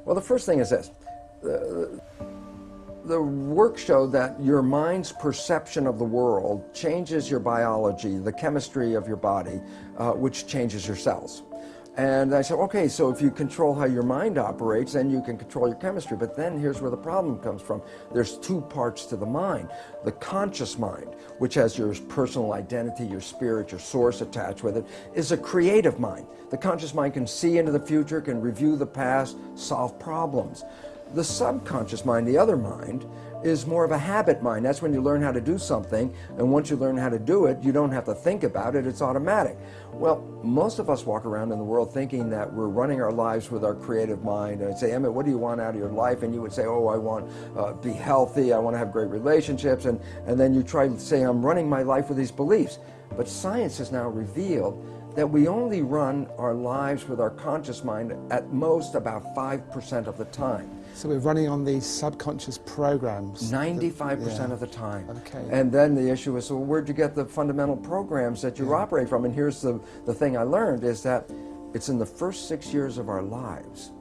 Well, the first thing is this. The work showed that your mind's perception of the world changes your biology, the chemistry of your body, which changes your cells. And I said, okay, so if you control how your mind operates, then you can control your chemistry. But then here's where the problem comes from. There's two parts to the mind. The conscious mind, which has your personal identity, your spirit, your source attached with it, is a creative mind. The conscious mind can see into the future, can review the past, solve problems. The subconscious mind, the other mind, is more of a habit mind. That's when you learn how to do something, and once you learn how to do it, you don't have to think about it, it's automatic. Well, most of us walk around in the world thinking that we're running our lives with our creative mind. And I'd say, Emmett, what do you want out of your life? And you would say, oh, I want to be healthy, I want to have great relationships, and then you try to say, I'm running my life with these beliefs. But science has now revealed that we only run our lives with our conscious mind at most about 5% of the time. So we're running on these subconscious programs? 95% of the time. Okay. And then the issue is, so where'd you get the fundamental programs that you operate from? And here's the thing I learned is that it's in the first 6 years of our lives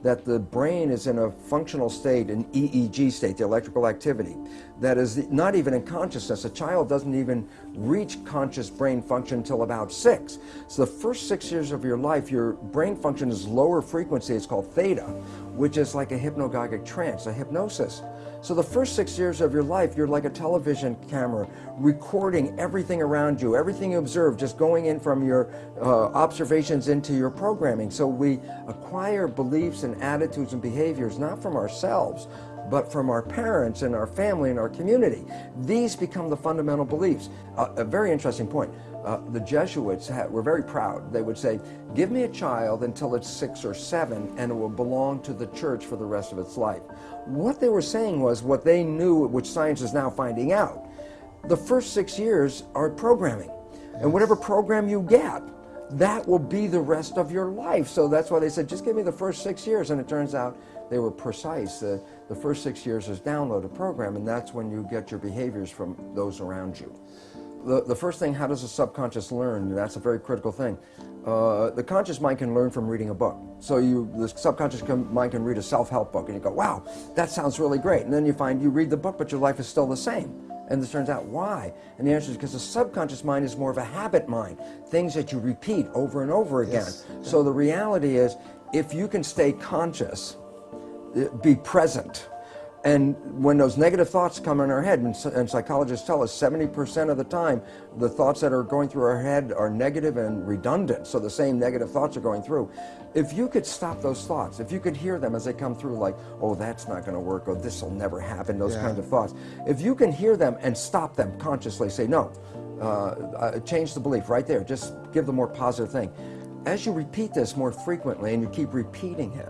that the brain is in a functional state, an EEG state, the electrical activity, that is not even in consciousness. A child doesn't even reach conscious brain function until about 6. So the first 6 years of your life, your brain function is lower frequency. It's called theta, which is like a hypnagogic trance, a hypnosis. So the first 6 years of your life, you're like a television camera, recording everything around you, everything you observe, just going in from your observations into your programming. So we acquire beliefs and attitudes and behaviors, not from ourselves, but from our parents and our family and our community. These become the fundamental beliefs. A very interesting point. The Jesuits were very proud. They would say, give me a child until it's 6 or 7 and it will belong to the church for the rest of its life. What they were saying was what they knew, which science is now finding out. The first 6 years are programming. And whatever program you get, that will be the rest of your life. So that's why they said, just give me the first 6 years. And it turns out they were precise. The first 6 years is download a program, and that's when you get your behaviors from those around you. The first thing, how does the subconscious learn? That's a very critical thing. The conscious mind can learn from reading a book. So the subconscious mind can read a self-help book, and you go, wow, that sounds really great. And then you find you read the book, but your life is still the same. And it turns out, why? And the answer is because the subconscious mind is more of a habit mind, things that you repeat over and over again. Yes. So the reality is, if you can stay conscious, be present, and when those negative thoughts come in our head, and psychologists tell us 70% of the time, the thoughts that are going through our head are negative and redundant, so the same negative thoughts are going through. If you could stop those thoughts, if you could hear them as they come through, like, oh, that's not going to work, or this will never happen, those kinds of thoughts. If you can hear them and stop them consciously, say, no, change the belief right there, just give the more positive thing. As you repeat this more frequently and you keep repeating it,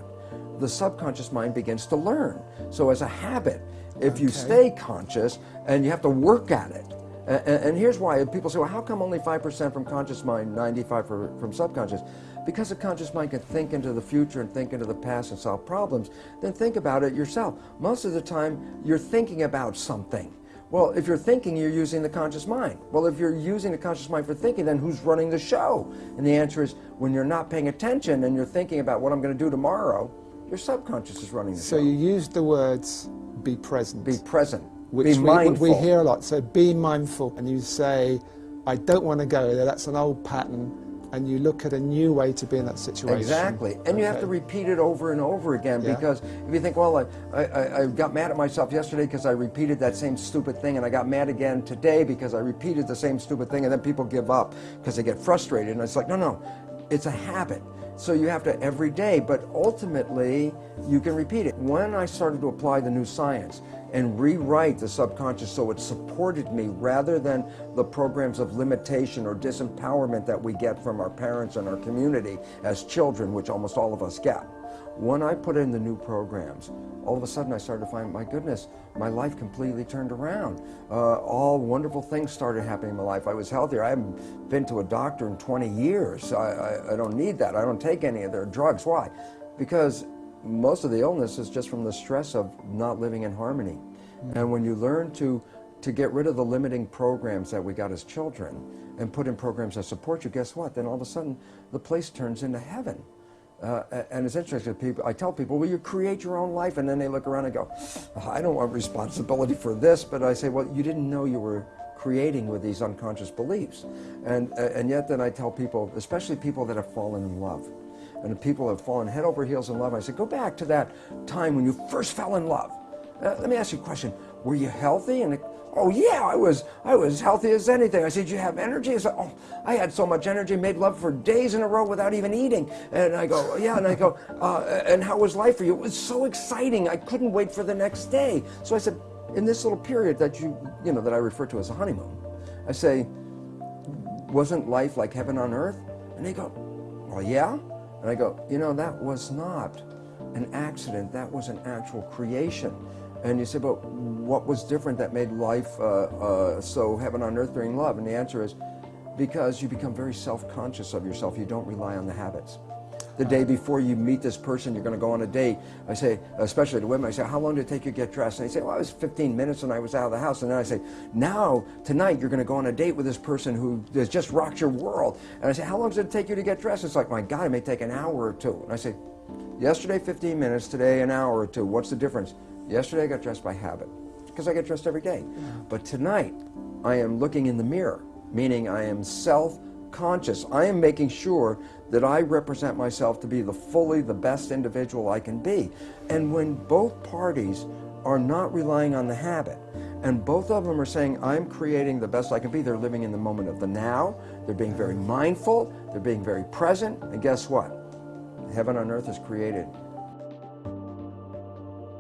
the subconscious mind begins to learn. So as a habit, if you stay conscious, and you have to work at it, and here's why people say, well, how come only 5% from conscious mind, 95% from subconscious? Because the conscious mind can think into the future and think into the past and solve problems. Then think about it yourself. Most of the time, you're thinking about something. Well, if you're thinking, you're using the conscious mind. Well, if you're using the conscious mind for thinking, then who's running the show? And the answer is, when you're not paying attention and you're thinking about what I'm going to do tomorrow, your subconscious is running the show. So you used the words, be present. Be present. Which be mindful. We hear a lot. So be mindful. And you say, I don't want to go there. That's an old pattern. And you look at a new way to be in that situation. Exactly. And you have to repeat it over and over again, because if you think, well, I got mad at myself yesterday because I repeated that same stupid thing, and I got mad again today because I repeated the same stupid thing, and then people give up because they get frustrated. And it's like, no, it's a habit. So you have to every day, but ultimately you can repeat it. When I started to apply the new science and rewrite the subconscious so it supported me rather than the programs of limitation or disempowerment that we get from our parents and our community as children, which almost all of us get. When I put in the new programs, all of a sudden I started to find, my goodness, my life completely turned around. All wonderful things started happening in my life. I was healthier. I haven't been to a doctor in 20 years. I don't need that. I don't take any of their drugs. Why? Because most of the illness is just from the stress of not living in harmony. And when you learn to get rid of the limiting programs that we got as children and put in programs that support you, guess what? Then all of a sudden the place turns into heaven. And it's interesting, I tell people, well, you create your own life, and then they look around and go, oh, I don't want responsibility for this, but I say, well, you didn't know you were creating with these unconscious beliefs. And yet then I tell people, especially people that have fallen in love, and the people have fallen head over heels in love, I say, go back to that time when you first fell in love. Let me ask you a question. Were you healthy? And oh yeah, I was healthy as anything. I said, did you have energy? I said, oh, I had so much energy, made love for days in a row without even eating. And I go, yeah, and I go, and how was life for you? It was so exciting. I couldn't wait for the next day. So I said, in this little period that that I refer to as a honeymoon, I say, wasn't life like heaven on earth? And they go, well, yeah. And I go, that was not an accident. That was an actual creation. And you say, but what was different that made life so heaven on earth during love? And the answer is because you become very self-conscious of yourself. You don't rely on the habits. The day before you meet this person, you're going to go on a date. I say, especially to women, I say, how long did it take you to get dressed? And they say, well, it was 15 minutes and I was out of the house. And then I say, now, tonight, you're going to go on a date with this person who has just rocked your world. And I say, how long does it take you to get dressed? It's like, my God, it may take an hour or two. And I say, yesterday, 15 minutes, today, an hour or two. What's the difference? Yesterday, I got dressed by habit, because I get dressed every day. Yeah. But tonight, I am looking in the mirror, meaning I am self-conscious. I am making sure that I represent myself to be the best individual I can be. And when both parties are not relying on the habit, and both of them are saying, I'm creating the best I can be, they're living in the moment of the now, they're being very mindful, they're being very present, and guess what? Heaven on earth is created